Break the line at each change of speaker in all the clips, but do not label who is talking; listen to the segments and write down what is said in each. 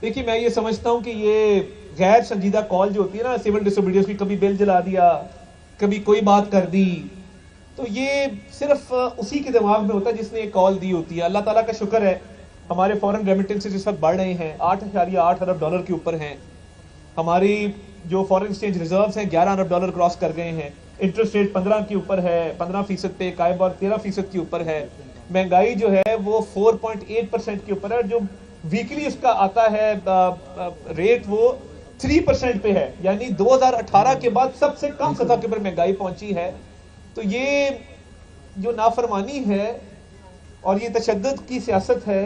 देखिए, मैं ये समझता हूँ कि ये गैर संजीदा कॉल जो होती है ना सिविल डिसोबीडियंस की, कभी बिल जला दिया, कभी कोई बात कर दी, तो ये सिर्फ उसी के दिमाग में होता है जिसने ये कॉल दी होती है। अल्लाह ताला का शुक्र है, हमारे फॉरेन रेमिटेंसेस इस वक्त बढ़ रहे हैं, 8.8 अरब डॉलर के ऊपर हैं। हमारी जो फॉरेन एक्सचेंज रिजर्व्स हैं 11 अरब डॉलर क्रॉस कर गए हैं। इंटरेस्ट रेट 15 के ऊपर है, 15% पे, कायबार 13% के ऊपर है। महंगाई जो है वो 4.8% के ऊपर है। जो वीकली उसका आता है रेट वो 3% पे है, यानी 2018 के बाद सबसे कम सतह के ऊपर महंगाई पहुंची है। तो ये जो नाफरमानी है और ये तशद्दुद की सियासत है,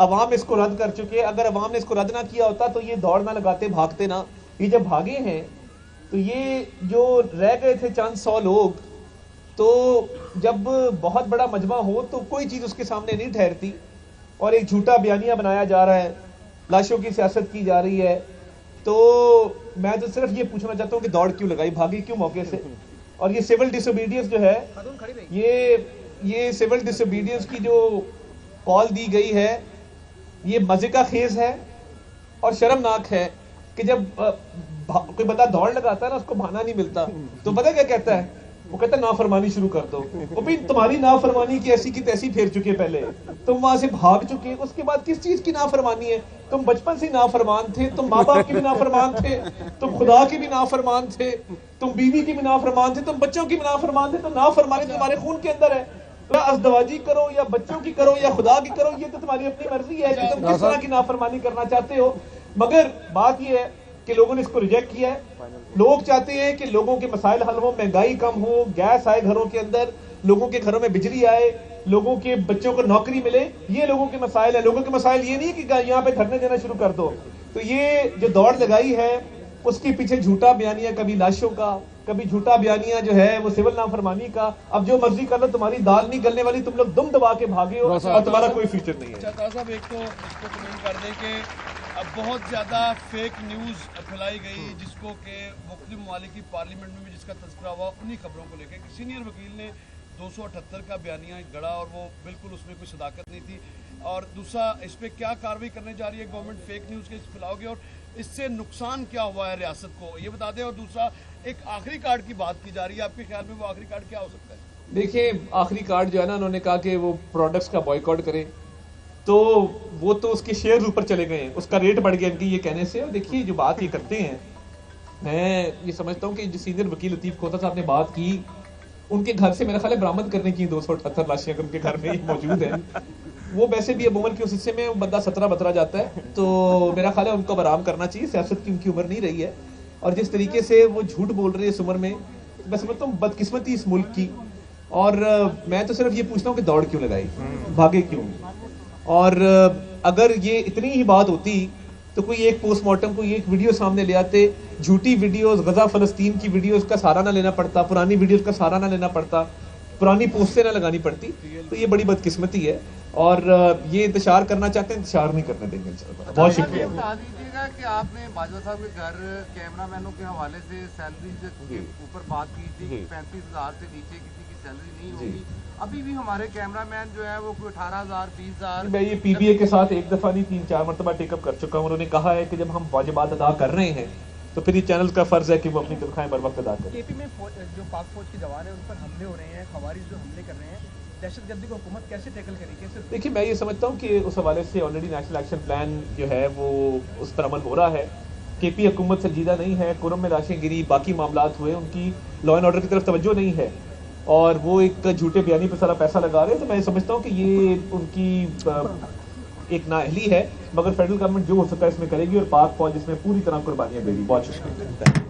अवाम इसको रद्द कर चुके हैं। अगर अवाम ने इसको रद्द ना किया होता तो ये दौड़ ना लगाते, भागते ना। ये जब भागे हैं तो ये जो रह गए थे चंद 100 लोग, तो जब बहुत बड़ा मजमा हो तो कोई चीज उसके सामने नहीं ठहरती और एक झूठा बयानिया बनाया जा रहा है, लाशों की सियासत की जा रही है। तो मैं तो सिर्फ ये पूछना चाहता हूँ कि दौड़ क्यों लगाई, भागे क्यों मौके से। और ये सिविल डिसोबीडियंस जो है, ये सिविल डिसोबीडियंस की जो कॉल दी गई है, ये मजे का खेज है और शर्मनाक है कि जब कोई बंदा दौड़ लगाता है ना, उसको बहाना नहीं मिलता, तो पता क्या कहता है, वो कहता है नाफरमानी शुरू कर दो। वो भी तुम्हारी नाफरमानी की ऐसी की तैसी फेर चुके, पहले तुम वहां से भाग चुके, उसके बाद किस चीज की नाफरमानी है? तुम बचपन से नाफरमान थे, तुम माँ बाप के भी नाफरमान थे, तुम खुदा के भी नाफरमान थे, तुम बीवी के भी नाफरमान थे, तुम बच्चों की भी नाफरमान थे। तो नाफरमानी तुम्हारे खून के अंदर है। अज़दवाजी करो या बच्चों की करो या खुदा की करो, ये तो तुम्हारी अपनी मर्जी है कि तुम किस तरह की नाफरमानी करना चाहते हो। मगर बात ये है कि लोगों ने इसको रिजेक्ट किया है। लोग चाहते हैं कि लोगों के मसाइल हल हो, महंगाई कम हो, गैस आए घरों के अंदर, लोगों के घरों में बिजली आए, लोगों के बच्चों को नौकरी मिले। ये लोगों के मसाइल है। लोगों के मसाइल ये नहीं कि यहाँ पे धरने देना शुरू कर दो। तो ये जो दौड़ लगाई है उसके पीछे झूठा बयानिया, कभी लाशों का, कभी झूठा बयानिया जो है वो सिविल नाफरमानी का। अब जो मर्जी कर लो, तुम्हारी दाल नहीं गलने वाली, तुम लोग दुम दबा के भागे हो और तुम्हारा कोई फ्यूचर नहीं है।
साहब एक तो इसको कमेंट कर दें कि अब बहुत ज़्यादा फेक न्यूज़ फैलाई गई, जिसको कि मुख्तलिफ ममालिक की पार्लियामेंट में भी जिसका तस्करा हुआ, उन्हीं खबरों को लेकर कि सीनियर वकील ने 278 का बयानिया गढ़ा और वो बिल्कुल उसमें कोई सदाकत नहीं थी। और दूसरा, इस पर क्या कार्रवाई करने जा रही है गवर्नमेंट फेक न्यूज़ के फैलाओगे और इससे नुकसान क्या हुआ है रियासत को, ये बता दें। और दूसरा, एक आखिरी कार्ड की बात की जा रही है, आपके ख्याल में वो आखिरी कार्ड क्या हो सकता है?
देखिए, आखिरी कार्ड जो है ना, उन्होंने कहा कि वो प्रोडक्ट्स का बॉयकॉट करें, तो वो तो उसके शेयर ऊपर चले गए हैं, उसका रेट बढ़ गया इनके ये कहने से। और देखिए, जो बात ये करते हैं, मैं ये समझता हूँ कि जो सीनियर वकील लतीफ़ खोता साहब ने बात की, उनके घर से मेरा ख्याल है बरामद करने की 278 लाशें उनके घर में मौजूद है। वो वैसे भी अब उम्र के उस हिस्से में बंदा 17-17 जाता है, तो मेरा ख्याल है उनको आराम करना चाहिए। सियासत की उनकी उम्र नहीं रही है और जिस तरीके से वो झूठ बोल रहे हैं इस उम्र में, मैं समझता हूँ बदकिस्मती इस मुल्क की। और मैं तो सिर्फ ये पूछता हूँ कि दौड़ क्यों लगाई, भागे क्यों। और अगर ये इतनी ही बात होती तो कोई एक पोस्टमार्टम, कोई एक वीडियो सामने ले आते, झूठी वीडियोस, गजा फलस्तीन की वीडियोस का सहारा ना लेना पड़ता, पुरानी वीडियोस का सहारा ना लेना पड़ता, पुरानी पोस्टें ना लगानी पड़ती। तो ये बड़ी बदकिस्मती है और ये इंतशार करना चाहते हैं, इंतशार नहीं करने देंगे इंशाल्लाह। बहुत शुक्रिया।
बता दीजिएगा कि आपने बाजवा साहब के घर कैमरामैनों के हवाले से सैलरी के ऊपर बात की थी कि 35,000 से नीचे किसी की सैलरी नहीं होगी। अभी भी हमारे कैमरामैन जो है वो 18,000, 20,000।
मैं ये पीबीए के साथ एक दफा नहीं 3-4 मरतबा टेकअप कर चुका हूँ। उन्होंने कहा है कि जब हम वाजिबात अदा कर रहे हैं तो फिर ये चैनल का फर्ज है कि वो अपनी तनख्वाहें बर वक्त अदा करें।
केपी में जो पाक फौज के जवान है उन पर हमले हो रहे हैं, खवारिज जो हमले कर रहे हैं, दहशतगर्दी को हुकूमत कैसे टैकल करेगी?
देखिए, मैं ये समझता हूँ कि उस हवाले से ऑलरेडी नेशनल एक्शन प्लान जो है वो उस पर अमल हो रहा है। केपी हुकूमत संजीदा नहीं है, कुरम में लाशें गिरी, बाकी मामलात हुए, उनकी लॉ एंड ऑर्डर की तरफ तवज्जो नहीं है और वो एक झूठे बयानी पर सारा पैसा लगा रहे हैं। तो मैं समझता हूँ कि ये उनकी एक नाअहली है, मगर फेडरल गवर्नमेंट जो हो सकता है इसमें करेगी और पाक फौज इसमें पूरी तरह कुर्बानियां देगी। बहुत शुक्रिया।